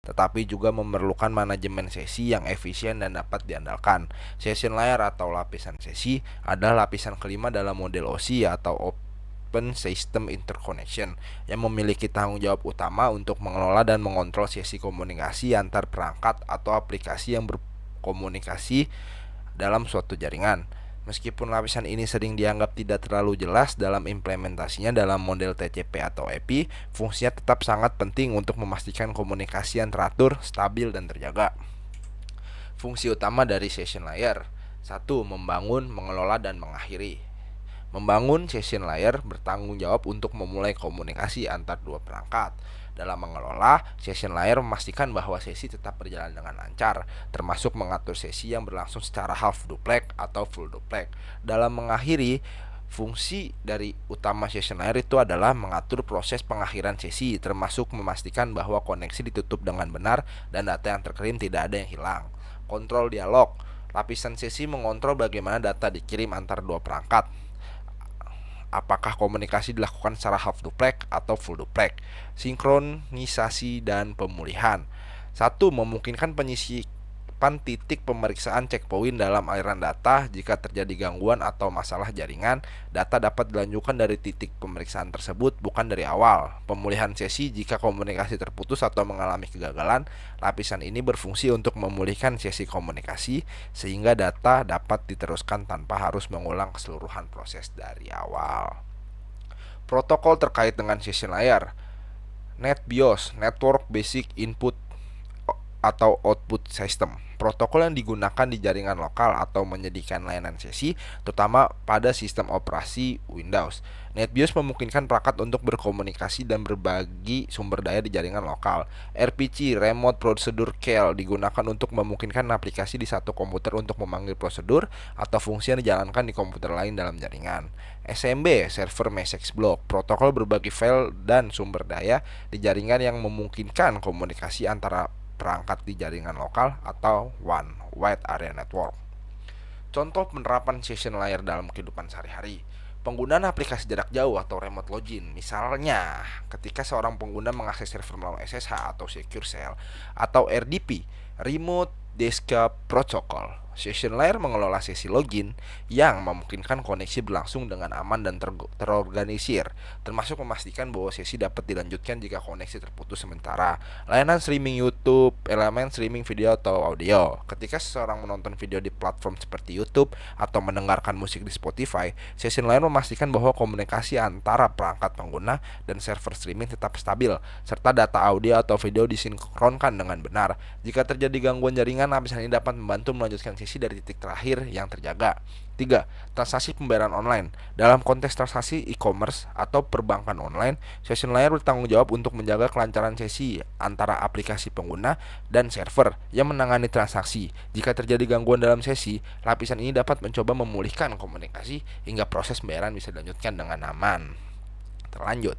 tetapi juga memerlukan manajemen sesi yang efisien dan dapat diandalkan. Session layer atau lapisan sesi adalah lapisan kelima dalam model OSI atau Open System Interconnection yang memiliki tanggung jawab utama untuk mengelola dan mengontrol sesi komunikasi antar perangkat atau aplikasi yang berkomunikasi dalam suatu jaringan. Meskipun lapisan ini sering dianggap tidak terlalu jelas dalam implementasinya dalam model TCP atau EP, fungsinya tetap sangat penting untuk memastikan komunikasi yang teratur, stabil, dan terjaga. Fungsi utama dari session layer: 1. Membangun, mengelola, dan mengakhiri. Membangun session layer bertanggung jawab untuk memulai komunikasi antar dua perangkat. Dalam mengelola, session layer memastikan bahwa sesi tetap berjalan dengan lancar, termasuk mengatur sesi yang berlangsung secara half duplex atau full duplex. Dalam mengakhiri, fungsi dari utama session layer itu adalah mengatur proses pengakhiran sesi, termasuk memastikan bahwa koneksi ditutup dengan benar dan data yang terkirim tidak ada yang hilang. Kontrol dialog: lapisan sesi mengontrol bagaimana data dikirim antar dua perangkat. Apakah komunikasi dilakukan secara half duplex atau full duplex. Sinkronisasi dan pemulihan: 1. Memungkinkan penyisipan titik pemeriksaan checkpoint dalam aliran data. Jika terjadi gangguan atau masalah jaringan, data dapat dilanjutkan dari titik pemeriksaan tersebut, bukan dari awal. Pemulihan sesi: jika komunikasi terputus atau mengalami kegagalan, lapisan ini berfungsi untuk memulihkan sesi komunikasi sehingga data dapat diteruskan tanpa harus mengulang keseluruhan proses dari awal. Protokol terkait dengan session layer: NetBIOS, Network Basic Input atau Output System. Protokol yang digunakan di jaringan lokal atau menyediakan layanan sesi, terutama pada sistem operasi Windows. NetBIOS memungkinkan perangkat untuk berkomunikasi dan berbagi sumber daya di jaringan lokal. RPC, Remote Procedure Call, digunakan untuk memungkinkan aplikasi di satu komputer untuk memanggil prosedur atau fungsi yang dijalankan di komputer lain dalam jaringan. SMB, Server Message Block, protokol berbagi file dan sumber daya di jaringan yang memungkinkan komunikasi antara perangkat di jaringan lokal atau One Wide Area Network. Contoh penerapan session layer dalam kehidupan sehari-hari: penggunaan aplikasi jarak jauh atau remote login. Misalnya, ketika seorang pengguna mengakses server melalui SSH atau Secure Shell atau RDP, Remote Desktop Protocol. Session layer mengelola sesi login yang memungkinkan koneksi berlangsung dengan aman dan terorganisir, termasuk memastikan bahwa sesi dapat dilanjutkan jika koneksi terputus sementara. Layanan streaming YouTube, elemen streaming video atau audio. Ketika seseorang menonton video di platform seperti YouTube atau mendengarkan musik di Spotify, session layer memastikan bahwa komunikasi antara perangkat pengguna dan server streaming tetap stabil, serta data audio atau video disinkronkan dengan benar. Jika terjadi gangguan jaringan, lapisan ini dapat membantu melanjutkan sesi dari titik terakhir yang terjaga. 3. Transaksi pembayaran online. Dalam konteks transaksi e-commerce atau perbankan online, session layer bertanggung jawab untuk menjaga kelancaran sesi antara aplikasi pengguna dan server yang menangani transaksi. Jika terjadi gangguan dalam sesi, lapisan ini dapat mencoba memulihkan komunikasi hingga proses pembayaran bisa dilanjutkan dengan aman. Terlanjut.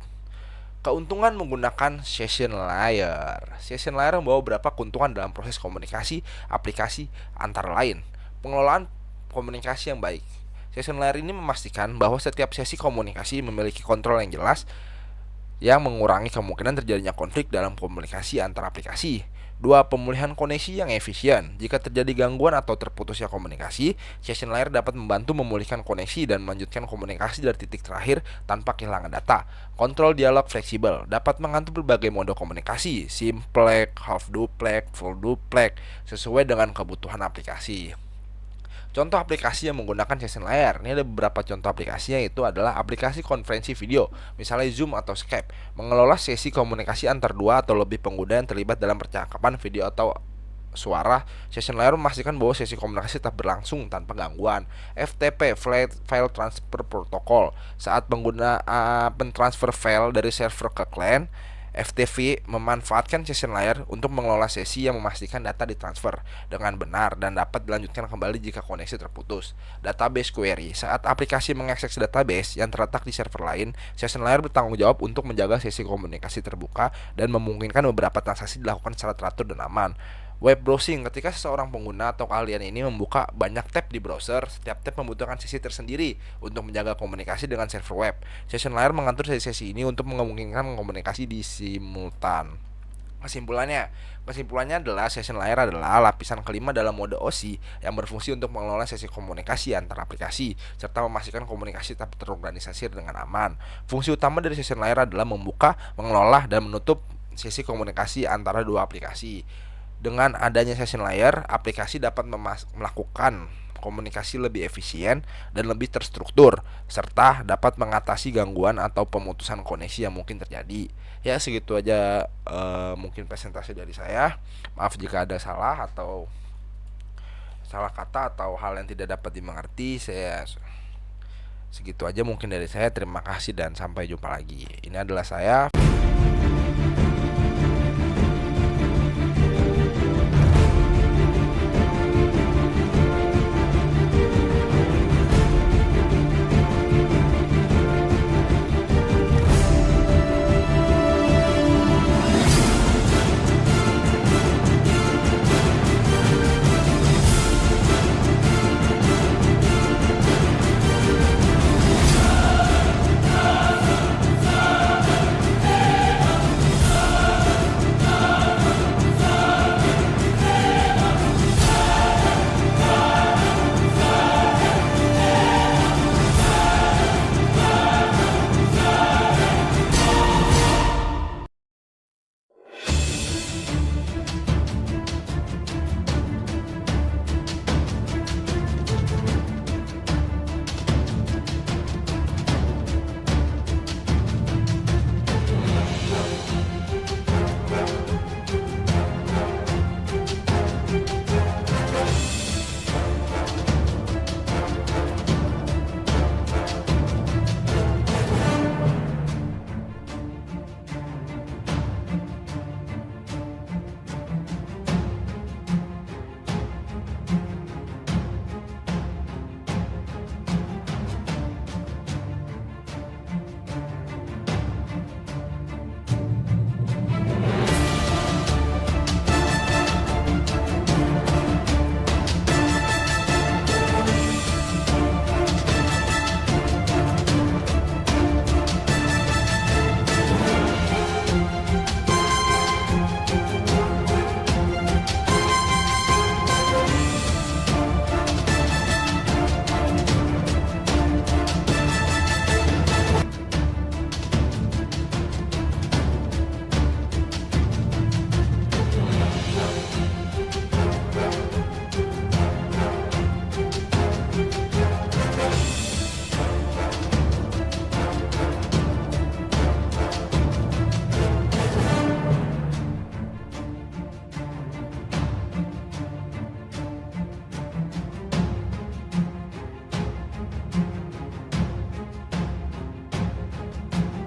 Keuntungan menggunakan session layer. Session layer membawa beberapa keuntungan dalam proses komunikasi aplikasi, antara lain: pengelolaan komunikasi yang baik. Session layer ini memastikan bahwa setiap sesi komunikasi memiliki kontrol yang jelas yang mengurangi kemungkinan terjadinya konflik dalam komunikasi antar aplikasi. 2. Pemulihan koneksi yang efisien. Jika terjadi gangguan atau terputusnya komunikasi, session layer dapat membantu memulihkan koneksi dan melanjutkan komunikasi dari titik terakhir tanpa kehilangan data. Kontrol dialog fleksibel, dapat mengatur berbagai mode komunikasi, simplex, half duplex, full duplex, sesuai dengan kebutuhan aplikasi. Contoh aplikasi yang menggunakan session layer. Ini ada beberapa contoh aplikasinya, yaitu adalah aplikasi konferensi video, misalnya Zoom atau Skype, mengelola sesi komunikasi antar dua atau lebih pengguna yang terlibat dalam percakapan video atau suara. Session layer memastikan bahwa sesi komunikasi tetap berlangsung tanpa gangguan. FTP, File Transfer Protocol, saat pengguna mentransfer file dari server ke klien, FTP memanfaatkan session layer untuk mengelola sesi yang memastikan data ditransfer dengan benar dan dapat dilanjutkan kembali jika koneksi terputus. Database query, saat aplikasi mengakses database yang terletak di server lain, session layer bertanggung jawab untuk menjaga sesi komunikasi terbuka dan memungkinkan beberapa transaksi dilakukan secara teratur dan aman. Web browsing, ketika seseorang pengguna atau kalian ini membuka banyak tab di browser, setiap tab membutuhkan sesi tersendiri untuk menjaga komunikasi dengan server web. Session layer mengatur sesi-sesi ini untuk memungkinkan komunikasi di simultan. Kesimpulannya adalah session layar adalah lapisan kelima dalam mode OSI yang berfungsi untuk mengelola sesi komunikasi antar aplikasi serta memastikan komunikasi tetap terorganisasi dengan aman. Fungsi utama dari session layar adalah membuka, mengelola, dan menutup sesi komunikasi antara dua aplikasi. Dengan adanya session layer, aplikasi dapat melakukan komunikasi lebih efisien dan lebih terstruktur, serta dapat mengatasi gangguan atau pemutusan koneksi yang mungkin terjadi. Ya, segitu aja mungkin presentasi dari saya. Maaf jika ada salah atau salah kata atau hal yang tidak dapat dimengerti. Segitu aja mungkin dari saya. Terima kasih dan sampai jumpa lagi. Ini adalah saya.